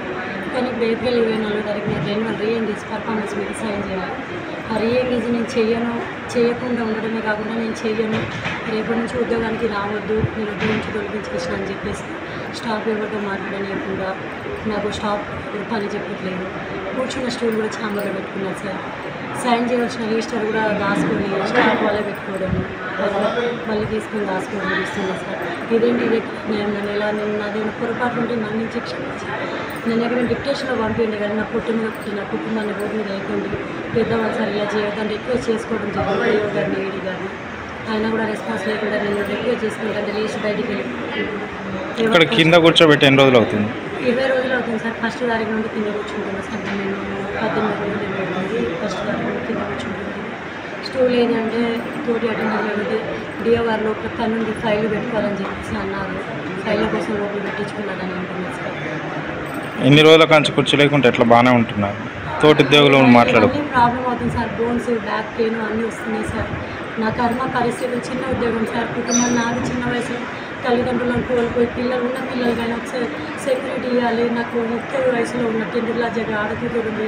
కానీ ఇప్పుడు ఏప్రిల్ 24వ తారీఖు నాకు రెన్యువల్ రీఎంగేజ్ పర్ఫార్మెన్స్ మీద సైన్ చేయాలి. ఆ రీఎంగేజ్ నేను చేయకుండా ఉండడమే కాకుండా నేను చెయ్యను, రేపటి నుంచి ఉద్యోగానికి రావద్దు, నేను ఉద్యోగం నుంచి తొలగించేసిన అని చెప్పేసి స్టాఫ్ ఎవరితో మాట్లాడలేకుండా నాకు స్టాఫ్ పని చెప్పట్లేదు. కూర్చున్న స్టూల్ కూడా చాంబర్లో పెట్టుకున్నారు సార్. సైన్ చేయవలసిన రిజిస్టర్ కూడా దాచుకొని స్టాఫ్ వాళ్ళే పెట్టుకోవడము, మళ్ళీ తీసుకొని దాచుకోవడం చేస్తున్నారు సార్. ఇదేంటి నేను ఇలా నాదేమైనా పొరపాటు ఉంటే నన్ను నుంచి క్షమించి నేను ఎక్కడ డిక్టేషన్లో పంపించండి, కానీ నా పుట్టిన కుటుంబాన్ని రోడ్డు మీద వేయకండి, పెద్దవాళ్ళు సార్ ఇలా చేయొద్దంటే రిక్వెస్ట్ చేసుకోవడం జరిగింది డిఓ గారిని ఏడీ గారిని. ఆయన కూడా రెస్పాన్స్ లేకుండా నేను రిక్వెస్ట్ చేసుకుంటే లేచి బయటికి వెళ్ళి ఇక్కడ కింద కూర్చోబెట్టి ఎన్ని రోజులు అవుతుంది? 20 రోజులు అవుతుంది సార్. 1వ తారీఖు నుండి కింద కూర్చుంటున్నాను సార్. నేను 18 రోజులు అవుతుంది 1వ తారీఖు నుండి కింద కూర్చుంటున్నాను. స్టూల్ ఏంటంటే తోటి అటెండర్లు అంటే డిఓ గారు లోపల పని నుండి ఫైల్ పెట్టుకోవాలని చెప్పేసి అన్నారు. ఫైళ్ళ కోసం లోపల పెట్టించుకున్నారని అంటున్నారు సార్. ఎన్ని రోజుల కంచి కూర్చోలేకుంటే ఎట్లా బాగానే ఉంటున్నారు? తోటి ఉద్యోగులు మాట్లాడు ప్రాబ్లం అవుతుంది సార్. బోన్స్ బ్యాక్ పెయిన్ అన్నీ వస్తున్నాయి సార్. నా కర్మ పరిస్థితులు చిన్న ఉద్యోగం సార్. కుటుంబం నాది చిన్న వయసులో తల్లిదండ్రులను కోల్పోయి ఉన్న పిల్లలు కానీ ఒకసారి సెక్యూరిటీ ఇవ్వాలి. నాకు 30 వయసులో ఉన్న 10th క్లాస్ చదివి ఆడకూతురు ఉంది,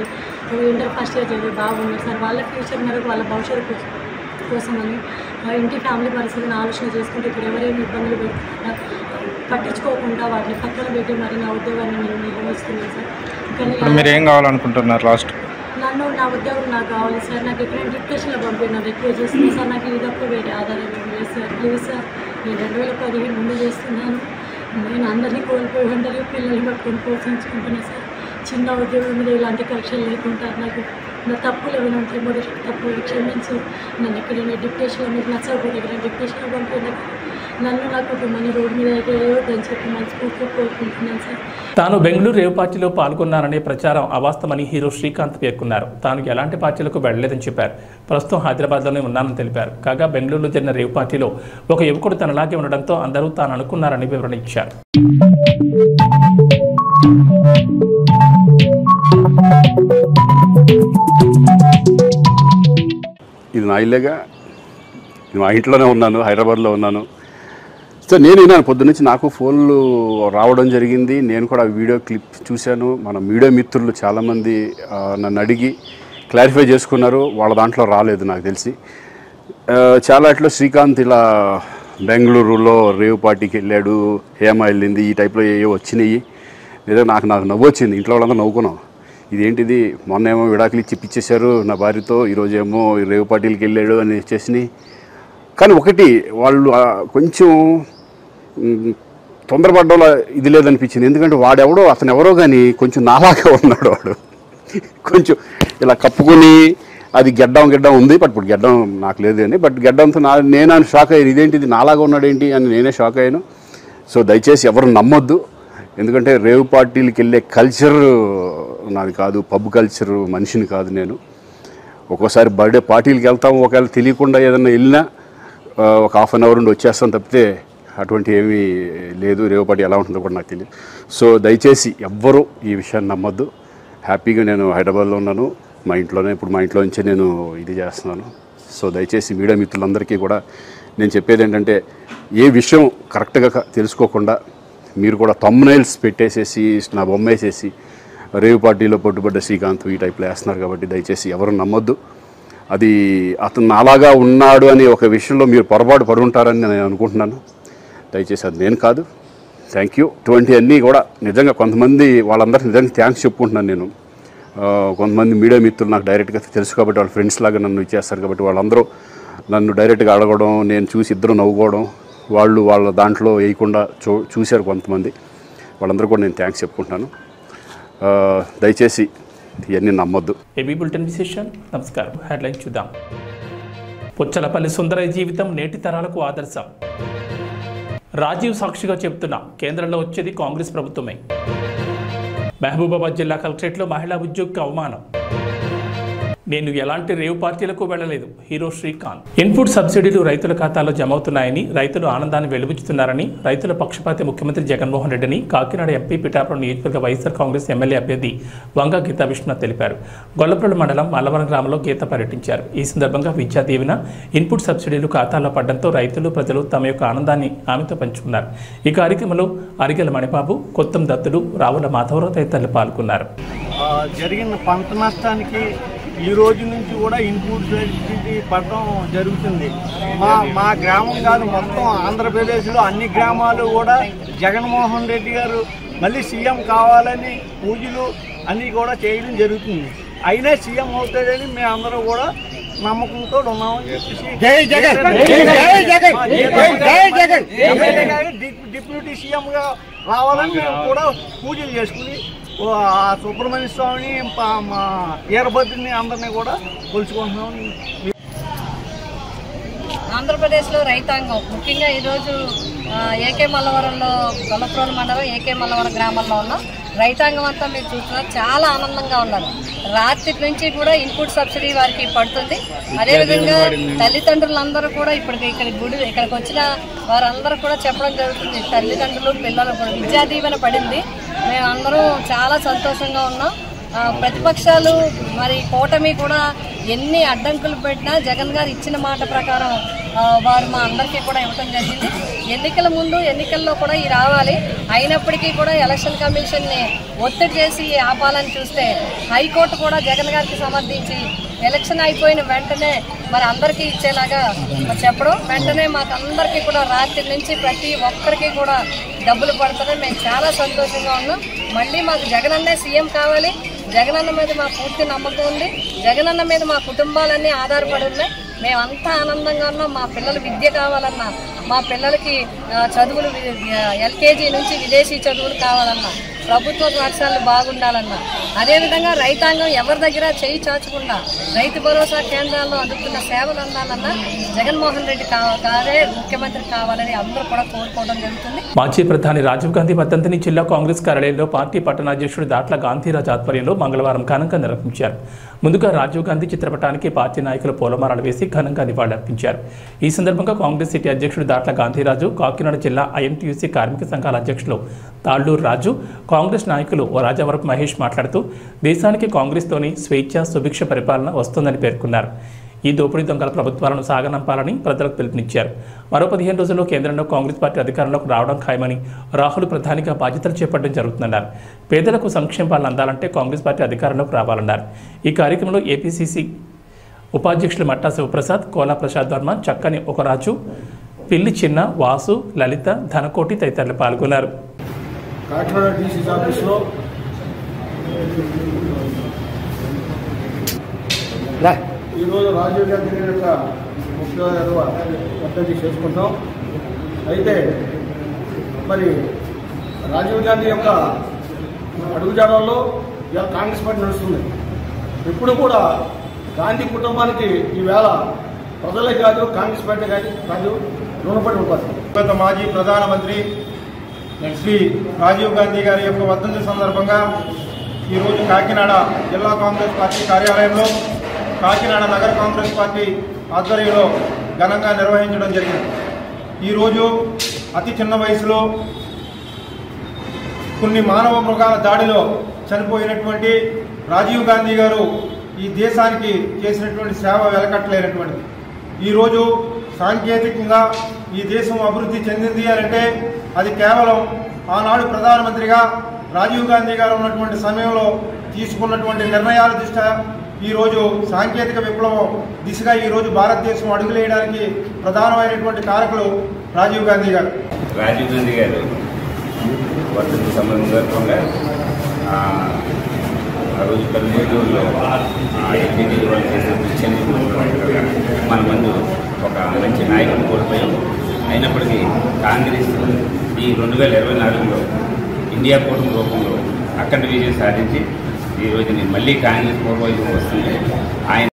ఇంటర్ ఫస్ట్ ఇయర్ చదివి బాగున్నారు సార్. వాళ్ళ ఫ్యూచర్ మేరకు వాళ్ళ భవిష్యత్తు కోసమని ఇంటి ఫ్యామిలీ పరిస్థితిని ఆలోచన చేసుకుంటే ఇక్కడ ఎవరేమి ఇబ్బందులు పెట్టుకుంటా పట్టించుకోకుండా వాటిని పక్కన పెట్టి మరి నా ఉద్యోగాన్ని నేను నిర్వహిస్తున్నాను సార్. కానీ మీరు ఏం కావాలనుకుంటున్నారు? లాస్ట్ నన్ను నా ఉద్యోగం నాకు కావాలి సార్. నాకు ఎక్కడైనా డిప్రెషన్లో పంపిన రిక్వెస్ట్ చేస్తున్నాను సార్. నాకు ఇది తప్ప వేరే ఆధారం లేదు సార్. ప్లీజ్ సార్, నేను 2015 ముందు చేస్తున్నాను. నేను అందరినీ కోల్పోయి ఉండరు పిల్లల్ని పట్టుకొని పోషించుకుంటున్నాను సార్. చిన్న ఉద్యోగం మీద ఇలాంటి కరెక్షన్ లేకుండా నాకు నా తప్పులు ఏమైనా ఉంటే మొదటి తప్పులు క్షమించి నన్ను ఎక్కడైనా డిప్రెషన్లో మీకు నచ్చకపోతే ఎక్కడైనా డిప్రెషన్లో పంపిన నన్ను నా కుటుంబాన్ని రోడ్డు మీద వేయొద్దని చెప్పి మనస్ఫూర్తిగా కోరుకుంటున్నాను సార్. తాను బెంగళూరు రేవ్ పార్టీలో పాల్గొన్నాననే ప్రచారం అవాస్తవమని హీరో శ్రీకాంత్ పేర్కొన్నారు. తాను ఎలాంటి పార్టీలకు వెళ్లలేదని చెప్పారు. ప్రస్తుతం హైదరాబాద్లోనే ఉన్నానని తెలిపారు. కాగా బెంగళూరులో జరిగిన రేవ్ పార్టీలో ఒక యువకుడు తనలాగే ఉండడంతో అందరూ తాను అనుకున్నారని వివరణ ఇచ్చారు. ఇది నా ఇల్లేగా, మా ఇంట్లోనే ఉన్నాను, హైదరాబాద్లో ఉన్నాను. సో నేను విన్నాను పొద్దున్నుంచి, నాకు ఫోన్లు రావడం జరిగింది. నేను కూడా వీడియో క్లిప్ చూశాను. మన మీడియా మిత్రులు చాలామంది నన్ను అడిగి క్లారిఫై చేసుకున్నారు. వాళ్ళ దాంట్లో రాలేదు నాకు తెలిసి. చాలా ఇట్లా శ్రీకాంత్ ఇలా బెంగళూరులో రేవ్ పార్టీకి వెళ్ళాడు, హేమ వెళ్ళింది, ఈ టైప్లో ఏవో వచ్చినాయి. లేదా నాకు నవ్వు వచ్చింది. ఇంట్లో వాళ్ళందరూ నవ్వుకున్నాం. ఇదేంటిది, మొన్న ఏమో విడాకులు ఇచ్చి పిచ్చేశారు నా భార్యతో, ఈరోజు ఏమో రేవ్ పార్టీలకి వెళ్ళాడు అని వచ్చేసినాయి. కానీ ఒకటి వాళ్ళు కొంచెం తొందరపడ్డంలో ఇది లేదనిపించింది. ఎందుకంటే వాడెవడో అతను ఎవరో కానీ కొంచెం నాలాగా ఉన్నాడు. వాడు కొంచెం ఇలా కప్పుకొని, అది గెడ్డం ఉంది, బట్ ఇప్పుడు గెడ్డం నాకు లేదు అని, బట్ గెడ్డంతో నేను షాక్ అయ్యాను. ఇదేంటిది నాలాగా ఉన్నాడు ఏంటి అని నేనే షాక్ అయ్యాను. సో దయచేసి ఎవరు నమ్మొద్దు. ఎందుకంటే రేవ్ పార్టీలకు వెళ్ళే కల్చర్ నాది కాదు, పబ్ కల్చర్ మనిషిని కాదు నేను. ఒక్కోసారి బర్త్డే పార్టీలకు వెళ్తాము, ఒకవేళ తెలియకుండా ఏదైనా వెళ్ళినా ఒక హాఫ్ అన్ అవర్ నుండి వచ్చేస్తాం తప్పితే అటువంటి ఏమీ లేదు. రేవ్ పార్టీ ఎలా ఉంటుందో కూడా నాకు తెలియదు. సో దయచేసి ఎవ్వరూ ఈ విషయాన్ని నమ్మొద్దు. హ్యాపీగా నేను హైదరాబాద్లో ఉన్నాను, మా ఇంట్లోనే. ఇప్పుడు మా ఇంట్లో నుంచే నేను ఇది చేస్తున్నాను. సో దయచేసి మీడియా మిత్రులందరికీ కూడా నేను చెప్పేది ఏంటంటే, ఏ విషయం కరెక్ట్గా తెలుసుకోకుండా మీరు కూడా థంబ్నైల్స్ పెట్టేసేసి నా బొమ్మ వేసేసి రేవ్ పార్టీలో పట్టుబడ్డ శ్రీకాంత్ ఈ టైప్లో వేస్తున్నారు. కాబట్టి దయచేసి ఎవరు నమ్మొద్దు. అది అతను అలాగా ఉన్నాడు అనే ఒక విషయంలో మీరు పొరపాటు పడుంటారని నేను అనుకుంటున్నాను. దయచేసి అది నేను కాదు. Thank you. ఇటువంటి అన్నీ కూడా నిజంగా కొంతమంది వాళ్ళందరికీ నిజంగా థ్యాంక్స్ చెప్పుకుంటున్నాను నేను. కొంతమంది మీడియా మిత్రులు నాకు డైరెక్ట్గా తెలుసు కాబట్టి వాళ్ళ ఫ్రెండ్స్ లాగా నన్ను ఇచ్చేస్తారు కాబట్టి వాళ్ళందరూ నన్ను డైరెక్ట్గా అడగడం, నేను చూసి ఇద్దరు నవ్వుకోవడం, వాళ్ళు వాళ్ళ దాంట్లో వేయకుండా చూశారు కొంతమంది. వాళ్ళందరూ కూడా నేను థ్యాంక్స్ చెప్పుకుంటున్నాను. దయచేసి ఇవన్నీ నమ్మొద్దు. ఏబీ బులెటిన్ విశేషం. నమస్కారం. హెడ్లైన్ చూద్దాం. పుచ్చలపల్లి సుందరయ్య జీవితం నేటి తరాలకు ఆదర్శం. రాజీవ్ సాక్షిగా చెబుతున్నా కేంద్రంలో వచ్చేది కాంగ్రెస్ ప్రభుత్వమే. మహబూబాబాద్ జిల్లా కలెక్టరేట్లో మహిళా ఉద్యోగికి అవమానం. నేను ఎలాంటి రేవ్ పార్టీలకు వెళ్లలేదు. హీరో శ్రీకాంత్. ఇన్పుట్ సబ్సిడీలు రైతుల ఖాతాలో జమ అవుతున్నాయని, రైతులు ఆనందాన్ని వెలుబుచ్చుతున్నారని రైతుల పక్షపాతి ముఖ్యమంత్రి జగన్మోహన్ రెడ్డిని కాకినాడ ఎంపీ పిఠాపురం నియోజకవర్గ వైఎస్ఆర్ కాంగ్రెస్ ఎమ్మెల్యే అభ్యర్థి వంగ గీతా విశ్వనాథ్ తెలిపారు. గొల్లప్రోలు మండలం మల్లవరం గ్రామంలో గీత పర్యటించారు. ఈ సందర్భంగా విద్యా దీవెన, ఇన్పుట్ సబ్సిడీలు ఖాతాలో పడడంతో రైతులు, ప్రజలు తమ యొక్క ఆనందాన్ని ఆమెతో పంచుకున్నారు. ఈ కార్యక్రమంలో అరిగెల మణిబాబు, కొత్తం దత్తుడు, రావుల మాధవరావు తదితరులు పాల్గొన్నారు. జరిగిన పంట నష్టానికి ఈ రోజు నుంచి కూడా ఇన్పుట్ సబ్సిడీ పడడం జరుగుతుంది. మా గ్రామం కాదు, మొత్తం ఆంధ్రప్రదేశ్లో అన్ని గ్రామాలు కూడా జగన్మోహన్ రెడ్డి గారు మళ్ళీ సీఎం కావాలని పూజలు అన్నీ కూడా చేయడం జరుగుతుంది. అయినా సీఎం అవుతాడని మేమందరం కూడా నమ్మకంతో ఉన్నామని చెప్పేసి డిప్యూటీ సీఎంగా రావాలని మేము కూడా పూజలు చేసుకుని సుబ్రహ్మణ్య స్వామిని, మా వీరభద్రుని అందరినీ కూడా కొలుచుకుంటున్నాం. ఆంధ్రప్రదేశ్లో రైతాంగం ముఖ్యంగా ఈరోజు ఏకే మల్లవరంలో గొల్లప్రోలు మండలం ఏకే మల్లవరం గ్రామంలో ఉన్న రైతాంగం అంతా మీరు చూస్తున్నారు, చాలా ఆనందంగా ఉన్నారు. రాత్రి నుంచి కూడా ఇన్పుట్ సబ్సిడీ వారికి పడుతుంది. అదేవిధంగా తల్లిదండ్రులందరూ కూడా ఇక్కడికి వచ్చిన వారందరూ కూడా చెప్పడం జరుగుతుంది. తల్లిదండ్రులు, పిల్లలు కూడా విద్యా దీవెన పడింది. మేమందరం చాలా సంతోషంగా ఉన్నాం. ప్రతిపక్షాలు మరి కూటమి కూడా ఎన్ని అడ్డంకులు పెట్టినా జగన్ గారు ఇచ్చిన మాట ప్రకారం వారు మా అందరికీ కూడా ఇవ్వడం జరిగింది. ఎన్నికల ముందు, ఎన్నికల్లో కూడా ఈ రావాలి. అయినప్పటికీ కూడా ఎలక్షన్ కమిషన్ని ఒత్తిడి చేసి ఆపాలని చూస్తే హైకోర్టు కూడా జగన్ గారికి సమర్థించి ఎలక్షన్ అయిపోయిన వెంటనే మరి అందరికీ ఇచ్చేలాగా చెప్పడం, వెంటనే మాకు అందరికీ కూడా రాత్రి నుంచి ప్రతి ఒక్కరికి కూడా డబ్బులు పడుతున్నాయి. మేము చాలా సంతోషంగా ఉన్నాం. మళ్ళీ మాకు జగనన్నే సీఎం కావాలి. జగనన్న మీద మా పూర్తి నమ్మకం ఉంది. జగనన్న మీద మా కుటుంబాలన్నీ ఆధారపడి ఉన్నాయి. మేమంతా ఆనందంగా ఉన్నాం. మా పిల్లలు విద్య కావాలన్నా, మా పిల్లలకి చదువులు ఎల్కేజీ నుంచి విదేశీ చదువులు కావాలన్నా, ప్రభుత్వ పాఠశాలలు బాగుండాలన్నా, అదేవిధంగా రైతాంగం ఎవరి దగ్గర చేయి చాచకుండా రైతు భరోసా కేంద్రాల్లో అందుతున్న సేవలు అందాలన్నా జగన్మోహన్ రెడ్డి గారే ముఖ్యమంత్రి కావాలని అందరూ కూడా కోరుకోవడం జరుగుతుంది. మాజీ ప్రధాని రాజీవ్ గాంధీ వర్ధంతిని జిల్లా కాంగ్రెస్ కార్యాలయంలో పార్టీ పట్టణాధ్యక్షుడు దాట్ల గాంధీరాజ్ ఆధ్వర్యంలో మంగళవారం ఘనంగా నిర్వహించారు. ముందుగా రాజీవ్ గాంధీ చిత్రపటానికి పార్టీ నాయకులు పూలమాలలు వేసి ఘనంగా నివాళులర్పించారు. ఈ సందర్భంగా కాంగ్రెస్ సిటీ అధ్యక్షుడు దాట్ల గాంధీరాజు, కాకినాడ జిల్లా ఐఎన్టీయూసీ కార్మిక సంఘాల అధ్యక్షులు తాళ్లూరు రాజు, కాంగ్రెస్ నాయకులు రాజవరపు మహేష్ మాట్లాడుతూ దేశానికి కాంగ్రెస్తోని స్వేచ్ఛ, సుభిక్ష పరిపాలన వస్తుందని పేర్కొన్నారు. ఈ దోపిడీ దొంగల ప్రభుత్వాలను సాగనంపాలని ప్రజలకు పిలుపునిచ్చారు. మరో 15 రోజుల్లో కేంద్రంలో కాంగ్రెస్ పార్టీ అధికారంలోకి రావడం ఖాయమని, రాహుల్ ప్రధానిగా బాధ్యతలు చేపట్టడం జరుగుతుందన్నారు. పేదలకు సంక్షేమాలను అందాలంటే కాంగ్రెస్ పార్టీ అధికారంలోకి రావాలన్నారు. ఈ కార్యక్రమంలో ఏపీసీసీ ఉపాధ్యక్షులు మట్టా శివప్రసాద్, కోలా ప్రసాద్ వర్మ, చక్కని ఒకరాజు, పిల్లి చిన్న, వాసు, లలిత, ధనకోటి తదితరులు పాల్గొన్నారు. కాకినాడ డీసీ ఆఫీస్లో ఈరోజు రాజీవ్ గాంధీ యొక్క 30వ వర్ధంతి చేసుకుంటాం. అయితే మరి రాజీవ్ గాంధీ యొక్క అడుగుజాడల్లో ఇవాళ కాంగ్రెస్ పార్టీ నడుస్తుంది. ఇప్పుడు కూడా గాంధీ కుటుంబానికి ఈవేళ ప్రజలే కాదు, కాంగ్రెస్ పార్టీ కాదు రుణపడి ఉంటుంది. గత మాజీ ప్రధానమంత్రి శ్రీ రాజీవ్ గాంధీ గారి యొక్క వర్ధంతి సందర్భంగా ఈరోజు కాకినాడ జిల్లా కాంగ్రెస్ పార్టీ కార్యాలయంలో కాకినాడ నగర కాంగ్రెస్ పార్టీ ఆధ్వర్యంలో ఘనంగా నిర్వహించడం జరిగింది. ఈరోజు అతి చిన్న వయసులో కొన్ని మానవ మృగాల దాడిలో చనిపోయినటువంటి రాజీవ్ గాంధీ గారు ఈ దేశానికి చేసినటువంటి సేవ వెలకట్టలేనటువంటిది. ఈరోజు సాంకేతికంగా ఈ దేశం అభివృద్ధి చెందింది అంటే అది కేవలం ఆనాడు ప్రధానమంత్రిగా రాజీవ్ గాంధీ గారు ఉన్నటువంటి సమయంలో తీసుకున్నటువంటి నిర్ణయాల దృష్ట్యా ఈరోజు సాంకేతిక విప్లవం దిశగా ఈరోజు భారతదేశం అడుగులేయడానికి ప్రధానమైనటువంటి కారకులు రాజీవ్ గాంధీ గారు. రాజీవ్ గాంధీ గారు వర్ధంతి సందర్భంగా ఆ రోజు పల్లెటూరులో ఎన్టీటీ వాళ్ళు చేసిన పిచ్చని మన ముందు ఒక మంచి నాయకుడు కోల్పోయాం. అయినప్పటికీ కాంగ్రెస్ ఈ 2024లో ఇండియా కూటమి రూపంలో అఖండ విజయం సాధించి ఈరోజు మళ్ళీ కాంగ్రెస్ పూర్వవైపు వస్తుంది. ఆయన